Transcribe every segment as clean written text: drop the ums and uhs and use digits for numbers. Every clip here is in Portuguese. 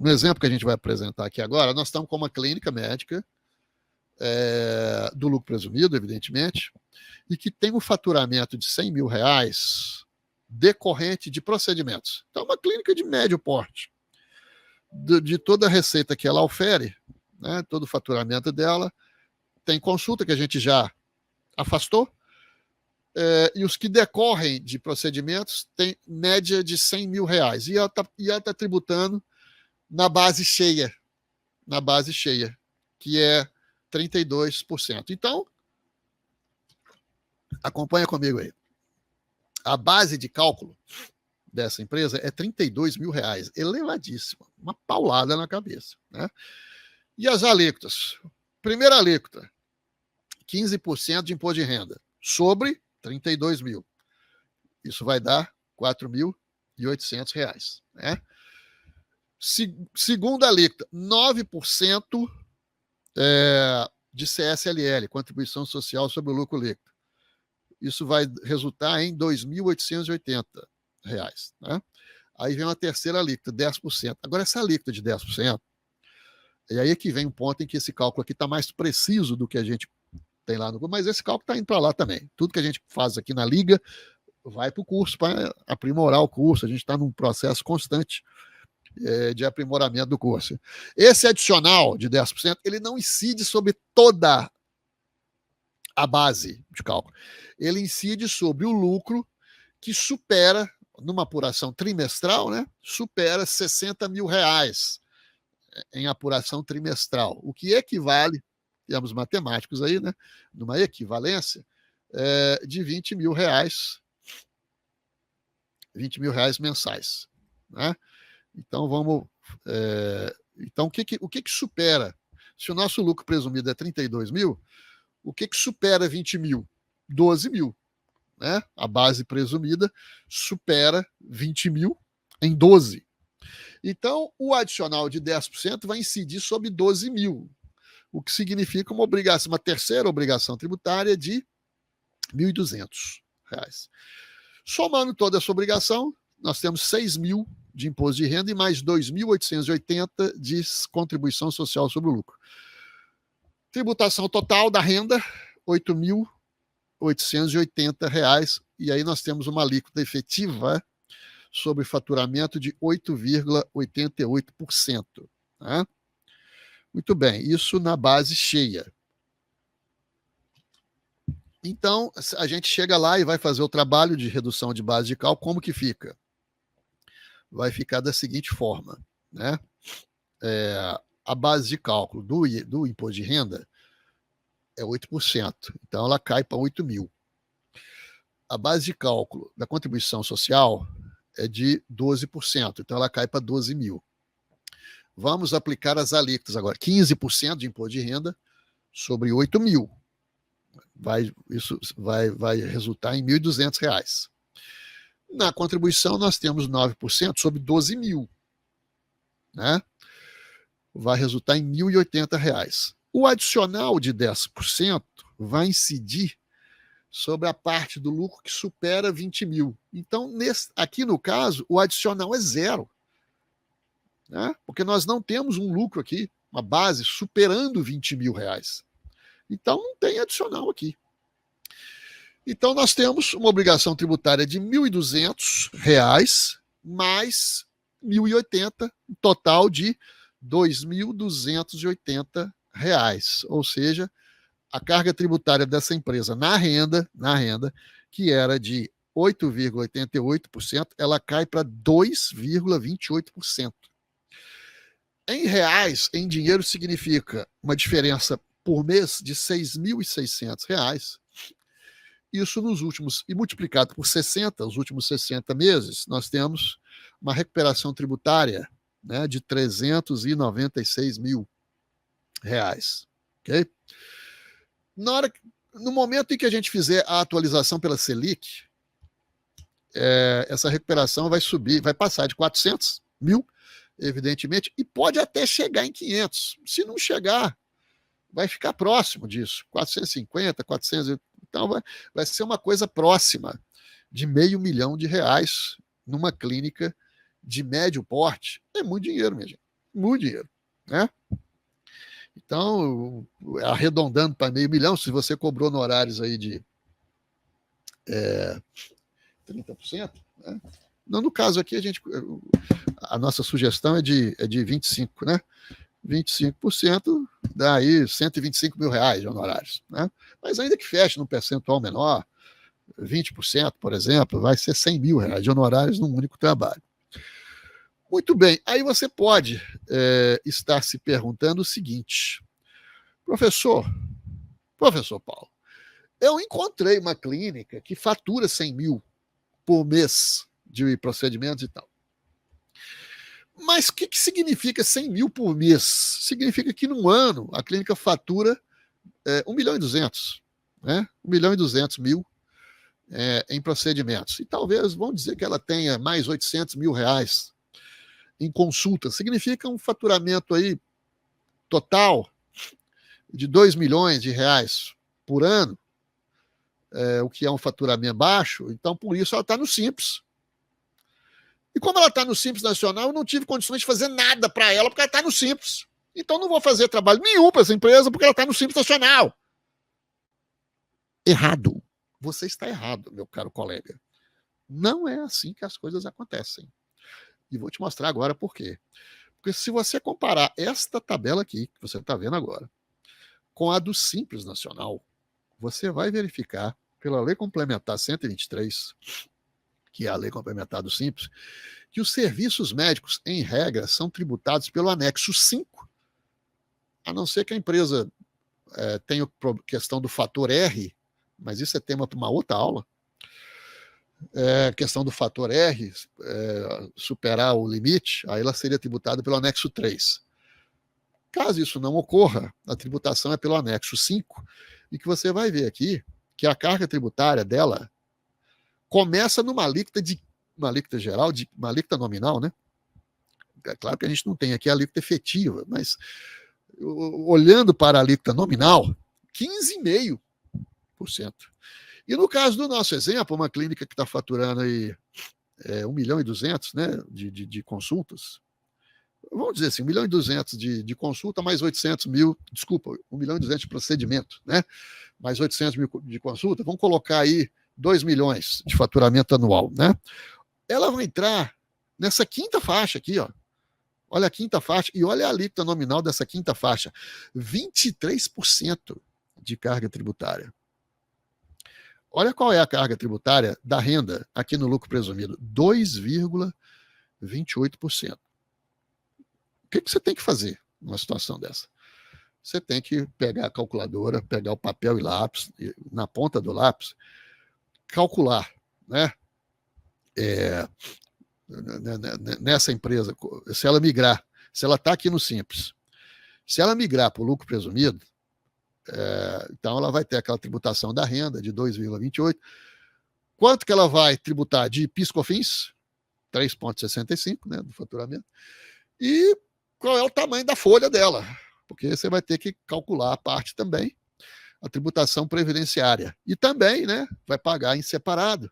no exemplo que a gente vai apresentar aqui agora, nós estamos com uma clínica médica, do lucro presumido, evidentemente, e que tem um faturamento de R$100 mil decorrente de procedimentos. Então, uma clínica de médio porte. De toda a receita que ela ofere, né, todo o faturamento dela, tem consulta que a gente já afastou, e os que decorrem de procedimentos tem média de R$100 mil. E ela está tributando na base cheia, que é 32%. Então, acompanha comigo aí. A base de cálculo dessa empresa é R$32 mil, elevadíssima, uma paulada na cabeça, né? E as alíquotas? Primeira alíquota, 15% de imposto de renda sobre 32 mil. Isso vai dar R$4.800, né? Segunda alíquota, 9% de CSLL, Contribuição Social sobre o Lucro Líquido. Isso vai resultar em R$2.880, né? Aí vem uma terceira alíquota, 10%. Agora, essa alíquota de 10%, e aí é que vem um ponto em que esse cálculo aqui está mais preciso do que a gente tem lá no curso, mas esse cálculo está indo para lá também. Tudo que a gente faz aqui na Liga vai para o curso, para aprimorar o curso. A gente está num processo constante de aprimoramento do curso. Esse adicional de 10%, ele não incide sobre toda a base de cálculo. Ele incide sobre o lucro que supera, numa apuração trimestral, né, supera R$60 mil em apuração trimestral, o que equivale, temos matemáticos aí, né, numa equivalência de R$20 mil, R$20 mil mensais, né? Então vamos, então o que supera? Se o nosso lucro presumido é 32 mil, o que supera 20 mil? 12 mil, né? A base presumida supera 20 mil em 12. Então, o adicional de 10% vai incidir sobre 12 mil, o que significa uma terceira obrigação tributária de R$1.200. Somando toda essa obrigação, nós temos 6 mil de imposto de renda e mais 2.880 de contribuição social sobre o lucro. Tributação total da renda, R$8.880, e aí nós temos uma alíquota efetiva sobre faturamento de 8,88%. Tá? Muito bem, isso na base cheia. Então, a gente chega lá e vai fazer o trabalho de redução de base de cálculo. Como que fica? Vai ficar da seguinte forma, né? A base de cálculo do imposto de renda é 8%, então ela cai para 8 mil. A base de cálculo da contribuição social é de 12%, então ela cai para 12 mil. Vamos aplicar as alíquotas agora, 15% de imposto de renda sobre 8 mil. Isso vai resultar em R$1.200. Na contribuição, nós temos 9% sobre 12 mil, né? Vai resultar em R$1.080. O adicional de 10% vai incidir sobre a parte do lucro que supera 20 mil. Então, aqui no caso, o adicional é zero, né? Porque nós não temos um lucro aqui, uma base superando R$20 mil. Então, não tem adicional aqui. Então, nós temos uma obrigação tributária de R$1.200 mais R$1.080, um total de R$2.280. Ou seja, a carga tributária dessa empresa na renda, que era de 8,88%, ela cai para 2,28%. Em reais, em dinheiro, significa uma diferença por mês de R$6.600. Isso nos últimos, e multiplicado por 60, os últimos 60 meses, nós temos uma recuperação tributária, né, de R$396 mil. Ok? No momento em que a gente fizer a atualização pela Selic, essa recuperação vai subir, vai passar de 400 mil, evidentemente, e pode até chegar em 500. Se não chegar, vai ficar próximo disso, 450, 400. Então, vai ser uma coisa próxima de R$500 mil numa clínica de médio porte. É muito dinheiro, minha gente. muito dinheiro, né? Então, arredondando para meio milhão, se você cobrou honorários aí de 30%, né? Não, no caso aqui, a nossa sugestão é de 25%, né? 25% dá aí 125 mil reais de honorários, né? Mas ainda que feche num percentual menor, 20%, por exemplo, vai ser 100 mil reais de honorários num único trabalho. Muito bem, aí você pode estar se perguntando o seguinte, professor Paulo, eu encontrei uma clínica que fatura 100 mil por mês de procedimentos e tal. Mas o que significa 100 mil por mês? Significa que num ano a clínica fatura 1 milhão e 200, né? 1 milhão e 200 mil em procedimentos. E talvez, vamos dizer que ela tenha mais 800 mil reais em consultas. Significa um faturamento aí total de 2 milhões de reais por ano, o que é um faturamento baixo. Então, por isso, ela está no Simples. E como ela está no Simples Nacional, eu não tive condições de fazer nada para ela, porque ela está no Simples. Então, não vou fazer trabalho nenhum para essa empresa, porque ela está no Simples Nacional. Errado. Você está errado, meu caro colega. Não é assim que as coisas acontecem. E vou te mostrar agora por quê. Porque se você comparar esta tabela aqui, que você está vendo agora, com a do Simples Nacional, você vai verificar, pela Lei Complementar 123, que é a Lei Complementar do Simples, que os serviços médicos, em regra, são tributados pelo anexo 5, a não ser que a empresa tenha questão do fator R, mas isso é tema para uma outra aula, questão do fator R, superar o limite, aí ela seria tributada pelo anexo 3. Caso isso não ocorra, a tributação é pelo anexo 5, e que você vai ver aqui que a carga tributária dela começa numa alíquota geral, uma alíquota nominal, né? É claro que a gente não tem aqui a alíquota efetiva, mas olhando para a alíquota nominal, 15,5%. E no caso do nosso exemplo, uma clínica que está faturando aí 1 milhão e 200, né, de consultas, vamos dizer assim, 1 milhão e 200 de consulta, mais 800 mil, desculpa, 1 milhão e 200 de procedimento, né, mais 800 mil de consulta, vamos colocar aí 2 milhões de faturamento anual, né? Ela vai entrar nessa quinta faixa aqui, ó. Olha a quinta faixa e olha a alíquota nominal dessa quinta faixa, 23% de carga tributária. Olha qual é a carga tributária da renda aqui no lucro presumido, 2,28%. O que você tem que fazer numa situação dessa? Você tem que pegar a calculadora, pegar o papel e lápis, e na ponta do lápis, calcular, né? Nessa empresa, se ela migrar, se ela está aqui no Simples, se ela migrar para o lucro presumido, então ela vai ter aquela tributação da renda de 2,28. Quanto que ela vai tributar de PIS/COFINS? 3,65, né, do faturamento. E qual é o tamanho da folha dela? Porque você vai ter que calcular a parte também, a tributação previdenciária. E também, né, vai pagar em separado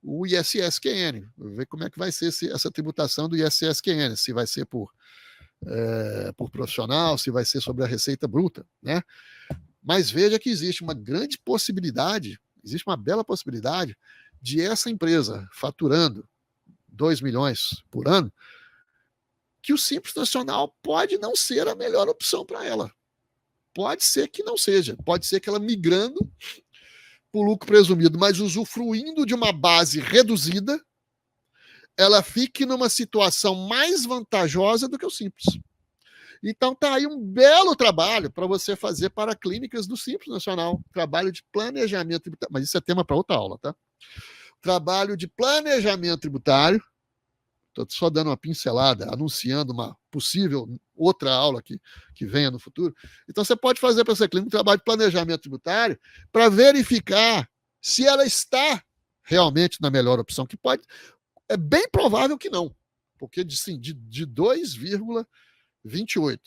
o ISS-QN. Ver como é que vai ser essa tributação do ISS-QN, se vai ser por profissional, se vai ser sobre a receita bruta, né? Mas veja que existe uma grande possibilidade, existe uma bela possibilidade de essa empresa faturando 2 milhões por ano, que o Simples Nacional pode não ser a melhor opção para ela. Pode ser que não seja. Pode ser que ela migrando para o lucro presumido, mas usufruindo de uma base reduzida, ela fique numa situação mais vantajosa do que o Simples. Então tá aí um belo trabalho para você fazer para clínicas do Simples Nacional. Trabalho de planejamento tributário, mas isso é tema para outra aula, tá? Trabalho de planejamento tributário. Estou só dando uma pincelada, anunciando uma possível outra aula que venha no futuro. Então você pode fazer para essa clínica um trabalho de planejamento tributário para verificar se ela está realmente na melhor opção, que pode. É bem provável que não, porque de 2,28,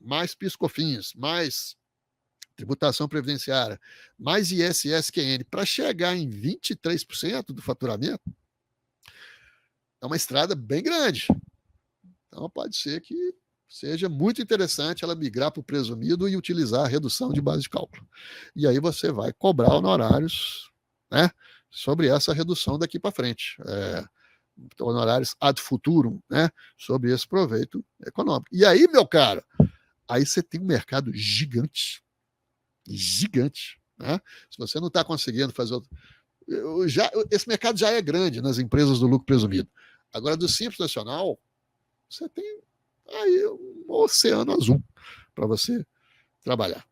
mais PIS/COFINS, mais tributação previdenciária, mais ISS-QN, para chegar em 23% do faturamento, é uma estrada bem grande. Então pode ser que seja muito interessante ela migrar para o presumido e utilizar a redução de base de cálculo. E aí você vai cobrar honorários, né, sobre essa redução daqui para frente. Honorários ad futurum, né, sobre esse proveito econômico. E aí, meu caro, aí você tem um mercado gigante. Gigante. Né? Se você não está conseguindo fazer. Esse mercado já é grande nas empresas do lucro presumido. Agora, do Simples Nacional, você tem aí um oceano azul para você trabalhar.